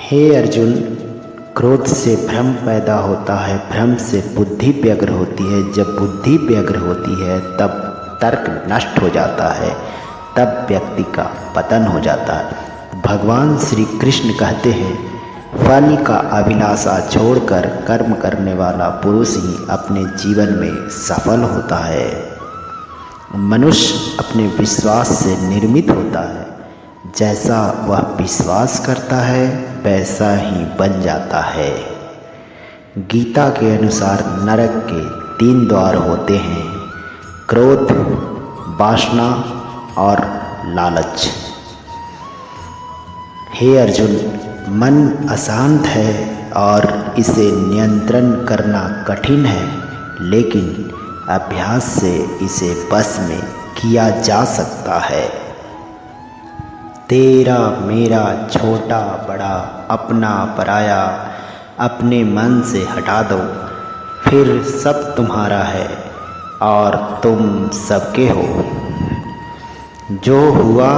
हे अर्जुन, क्रोध से भ्रम पैदा होता है, भ्रम से बुद्धि व्यग्र होती है। जब बुद्धि व्यग्र होती है तब तर्क नष्ट हो जाता है, तब व्यक्ति का पतन हो जाता है। भगवान श्री कृष्ण कहते हैं, फल का अभिलाषा छोड़कर कर्म करने वाला पुरुष ही अपने जीवन में सफल होता है। मनुष्य अपने विश्वास से निर्मित होता है। जैसा वह विश्वास करता है वैसा ही बन जाता है। गीता के अनुसार नरक के 3 द्वार होते हैं, क्रोध, वासना और लालच। हे अर्जुन, मन अशांत है और इसे नियंत्रण करना कठिन है, लेकिन अभ्यास से इसे बस में किया जा सकता है। तेरा मेरा, छोटा बड़ा, अपना पराया, अपने मन से हटा दो, फिर सब तुम्हारा है और तुम सबके हो। जो हुआ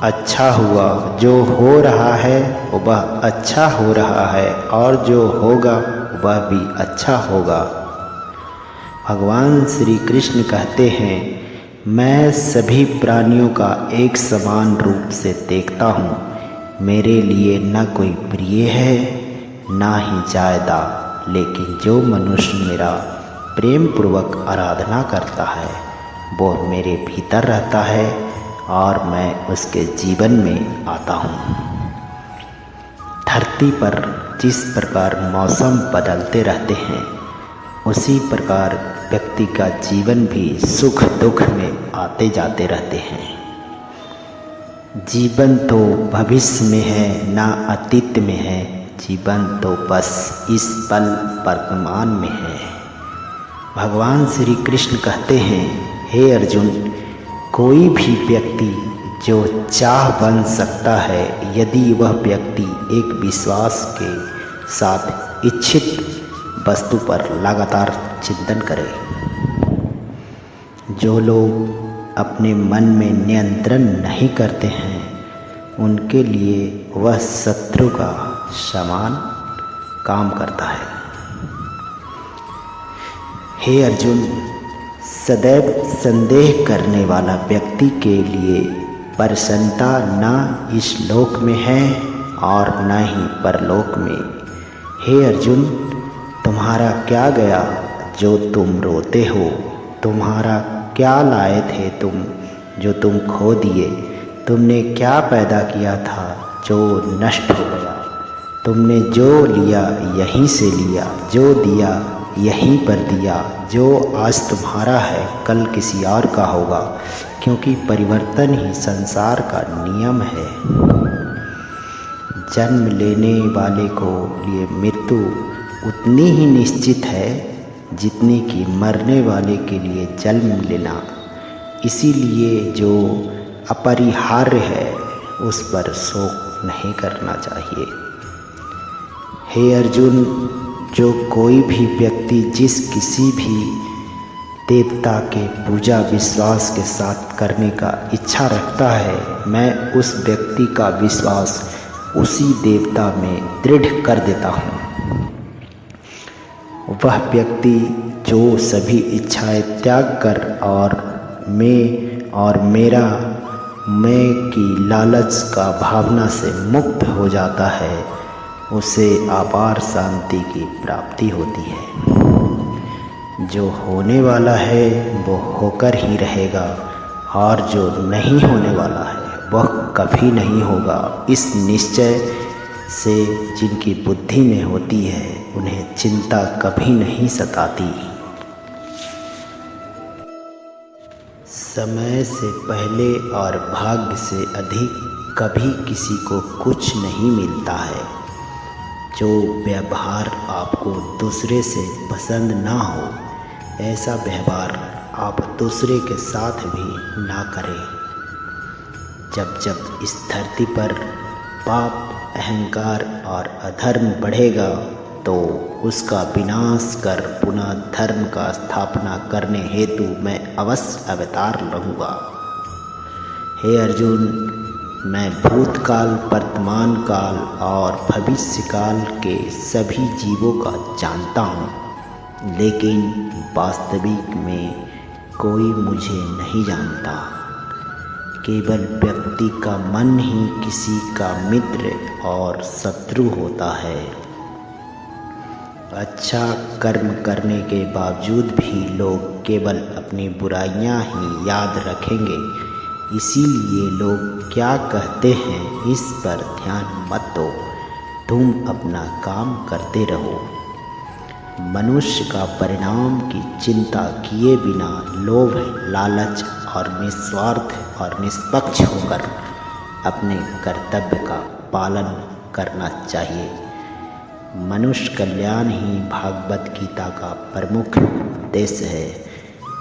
अच्छा हुआ, जो हो रहा है वह अच्छा हो रहा है और जो होगा वह भी अच्छा होगा। भगवान श्री कृष्ण कहते हैं, मैं सभी प्राणियों का एक समान रूप से देखता हूँ। मेरे लिए न कोई प्रिय है ना ही ज्यादा, लेकिन जो मनुष्य मेरा प्रेम पूर्वक आराधना करता है वो मेरे भीतर रहता है और मैं उसके जीवन में आता हूँ। धरती पर जिस प्रकार मौसम बदलते रहते हैं, उसी प्रकार व्यक्ति का जीवन भी सुख दुख में आते जाते रहते हैं। जीवन तो भविष्य में है ना अतीत में है, जीवन तो बस इस पल वर्तमान में है। भगवान श्री कृष्ण कहते हैं, हे अर्जुन, कोई भी व्यक्ति जो चाह बन सकता है यदि वह व्यक्ति एक विश्वास के साथ इच्छित वस्तु पर लगातार चिंतन करें। जो लोग अपने मन में नियंत्रण नहीं करते हैं उनके लिए वह शत्रु का समान काम करता है। हे अर्जुन, सदैव संदेह करने वाला व्यक्ति के लिए प्रसन्नता न इस लोक में है और न ही परलोक में। हे अर्जुन, तुम्हारा क्या गया जो तुम रोते हो? तुम्हारा क्या लाए थे तुम जो तुम खो दिए? तुमने क्या पैदा किया था जो नष्ट हो गया? तुमने जो लिया यहीं से लिया, जो दिया यहीं पर दिया। जो आज तुम्हारा है कल किसी और का होगा, क्योंकि परिवर्तन ही संसार का नियम है। जन्म लेने वाले को लिए मृत्यु उतनी ही निश्चित है जितनी कि मरने वाले के लिए जन्म लेना। इसीलिए जो अपरिहार्य है उस पर शोक नहीं करना चाहिए। हे अर्जुन, जो कोई भी व्यक्ति जिस किसी भी देवता के पूजा विश्वास के साथ करने का इच्छा रखता है, मैं उस व्यक्ति का विश्वास उसी देवता में दृढ़ कर देता हूँ। वह व्यक्ति जो सभी इच्छाएं त्याग कर और मैं और मेरा मैं की लालच का भावना से मुक्त हो जाता है, उसे अपार शांति की प्राप्ति होती है। जो होने वाला है वो होकर ही रहेगा और जो नहीं होने वाला है वह कभी नहीं होगा। इस निश्चय से जिनकी बुद्धि में होती है उन्हें चिंता कभी नहीं सताती। समय से पहले और भाग्य से अधिक कभी किसी को कुछ नहीं मिलता है। जो व्यवहार आपको दूसरे से पसंद ना हो, ऐसा व्यवहार आप दूसरे के साथ भी ना करें। जब जब इस धरती पर पाप, अहंकार और अधर्म बढ़ेगा तो उसका विनाश कर पुनः धर्म का स्थापना करने हेतु मैं अवश्य अवतार लूँगा। हे अर्जुन, मैं भूतकाल, वर्तमान काल और भविष्य काल के सभी जीवों का जानता हूँ, लेकिन वास्तविक में कोई मुझे नहीं जानता। केवल व्यक्ति का मन ही किसी का मित्र और शत्रु होता है। अच्छा कर्म करने के बावजूद भी लोग केवल अपनी बुराइयां ही याद रखेंगे, इसीलिए लोग क्या कहते हैं इस पर ध्यान मत दो, तुम अपना काम करते रहो। मनुष्य का परिणाम की चिंता किए बिना लोभ, लालच और निस्वार्थ और निष्पक्ष होकर अपने कर्तव्य का पालन करना चाहिए। मनुष्य कल्याण ही भागवत गीता का प्रमुख उद्देश्य है,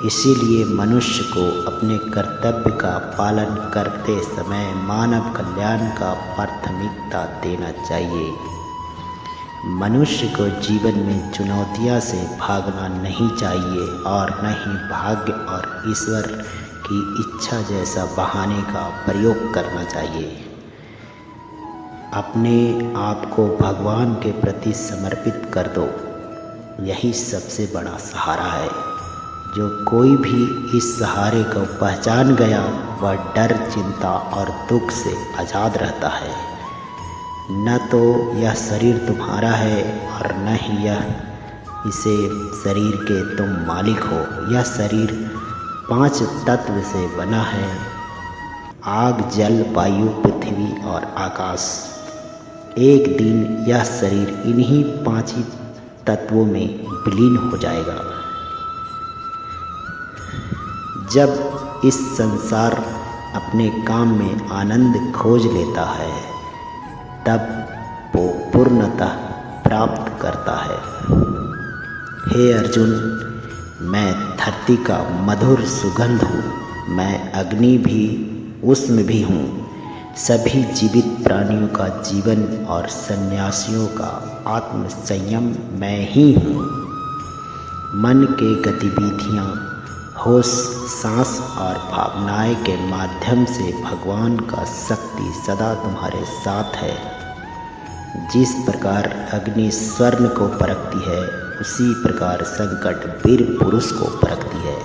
इसीलिए मनुष्य को अपने कर्तव्य का पालन करते समय मानव कल्याण का प्राथमिकता देना चाहिए। मनुष्य को जीवन में चुनौतियों से भागना नहीं चाहिए और न ही भाग्य और ईश्वर की इच्छा जैसा बहाने का प्रयोग करना चाहिए। अपने आप को भगवान के प्रति समर्पित कर दो, यही सबसे बड़ा सहारा है। जो कोई भी इस सहारे को पहचान गया वह डर, चिंता और दुख से आज़ाद रहता है। न तो यह शरीर तुम्हारा है और न ही इसे शरीर के तुम मालिक हो। यह शरीर 5 तत्व से बना है: आग, जल, वायु, पृथ्वी और आकाश। एक दिन यह शरीर इन्हीं 5 ही तत्वों में विलीन हो जाएगा। जब इस संसार अपने काम में आनंद खोज लेता है, तब वो पूर्णतः प्राप्त करता है। हे अर्जुन, मैं धरती का मधुर सुगंध हूँ, मैं अग्नि भी, उष्ण भी हूँ। सभी जीवित प्राणियों का जीवन और सन्यासियों का आत्म संयम मैं ही हूँ। मन के गतिविधियाँ, होश, सांस और भावनाएं के माध्यम से भगवान का शक्ति सदा तुम्हारे साथ है। जिस प्रकार अग्नि स्वर्ण को परखती है, उसी प्रकार संकट वीर पुरुष को परखती है।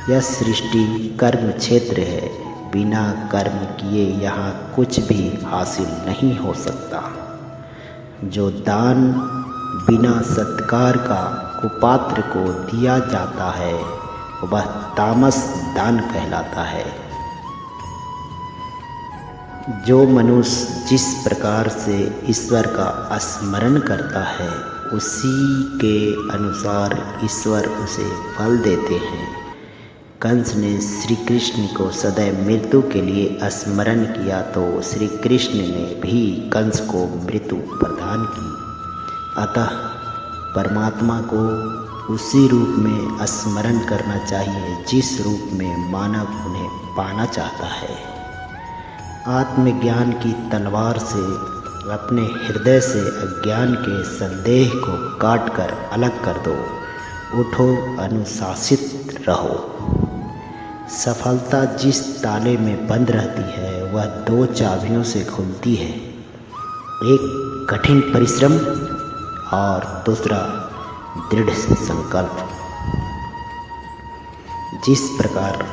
यह सृष्टि कर्म क्षेत्र है, बिना कर्म किए यहाँ कुछ भी हासिल नहीं हो सकता। जो दान बिना सत्कार का कुपात्र को दिया जाता है, वह तामस दान कहलाता है। जो मनुष्य जिस प्रकार से ईश्वर का स्मरण करता है, उसी के अनुसार ईश्वर उसे फल देते हैं। कंस ने श्री कृष्ण को सदैव मृत्यु के लिए स्मरण किया, तो श्री कृष्ण ने भी कंस को मृत्यु प्रदान की। अतः परमात्मा को उसी रूप में स्मरण करना चाहिए जिस रूप में मानव उन्हें पाना चाहता है। आत्मज्ञान की तलवार से अपने हृदय से अज्ञान के संदेह को काटकर अलग कर दो। उठो, अनुशासित रहो। सफलता जिस ताले में बंद रहती है, वह 2 चाबियों से खुलती है। एक कठिन परिश्रम और दूसरा दृढ़ संकल्प। जिस प्रकार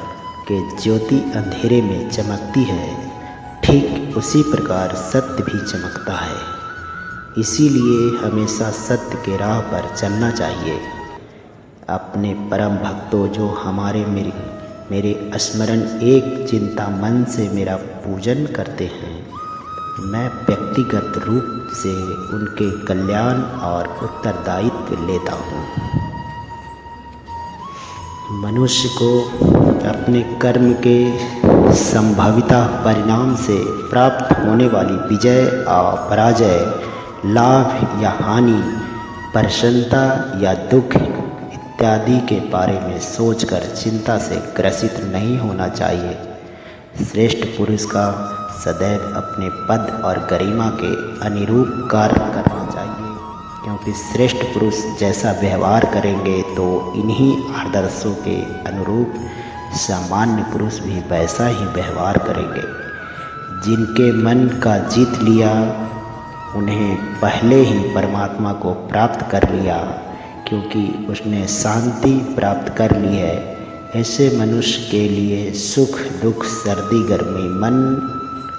के ज्योति अंधेरे में चमकती है, ठीक उसी प्रकार सत्य भी चमकता है। इसीलिए हमेशा सत्य के राह पर चलना चाहिए। अपने परम भक्तों, जो हमारे मेरे स्मरण एक चिंता मन से मेरा पूजन करते हैं, मैं व्यक्तिगत रूप से उनके कल्याण और उत्तरदायित्व लेता हूँ। मनुष्य को अपने कर्म के संभाविता परिणाम से प्राप्त होने वाली विजय और पराजय, लाभ या हानि, प्रसन्नता या दुख इत्यादि के बारे में सोचकर चिंता से ग्रसित नहीं होना चाहिए। श्रेष्ठ पुरुष का सदैव अपने पद और गरिमा के अनुरूप कार्य करना चाहिए, क्योंकि श्रेष्ठ पुरुष जैसा व्यवहार करेंगे तो इन्हीं आदर्शों के अनुरूप सामान्य पुरुष भी वैसा ही व्यवहार करेंगे। जिनके मन का जीत लिया उन्हें पहले ही परमात्मा को प्राप्त कर लिया, क्योंकि उसने शांति प्राप्त कर ली है। ऐसे मनुष्य के लिए सुख दुख सर्दी गर्मी मन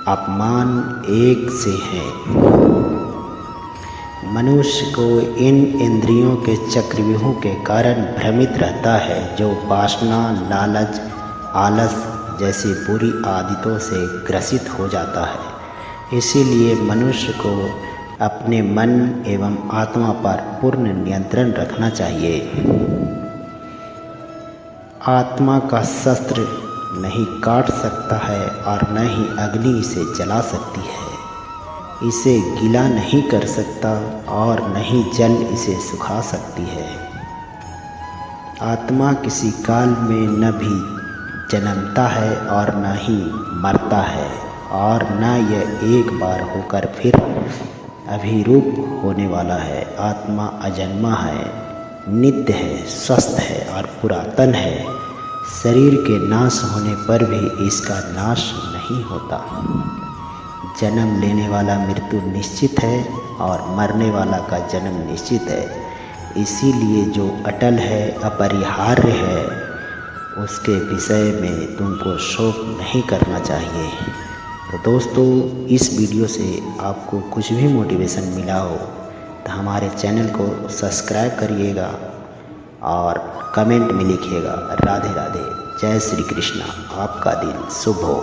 अपमान एक से हैं। मनुष्य को इन इंद्रियों के चक्रव्यूहों के कारण भ्रमित रहता है, जो वासना लालच आलस जैसी बुरी आदतों से ग्रसित हो जाता है। इसीलिए मनुष्य को अपने मन एवं आत्मा पर पूर्ण नियंत्रण रखना चाहिए। आत्मा का शस्त्र नहीं काट सकता है और न ही अग्नि इसे जला सकती है। इसे गीला नहीं कर सकता और न ही जल इसे सुखा सकती है। आत्मा किसी काल में न भी जन्मता है और न ही मरता है, और न यह एक बार होकर फिर अभिरूप होने वाला है। आत्मा अजन्मा है, नित्य है, स्वस्थ है और पुरातन है। शरीर के नाश होने पर भी इसका नाश नहीं होता। जन्म लेने वाला मृत्यु निश्चित है और मरने वाला का जन्म निश्चित है। इसीलिए जो अटल है, अपरिहार्य है, उसके विषय में तुमको शोक नहीं करना चाहिए। तो दोस्तों, इस वीडियो से आपको कुछ भी मोटिवेशन मिला हो तो हमारे चैनल को सब्सक्राइब करिएगा और कमेंट में लिखिएगा राधे राधे, जय श्री कृष्णा। आपका दिन शुभ हो।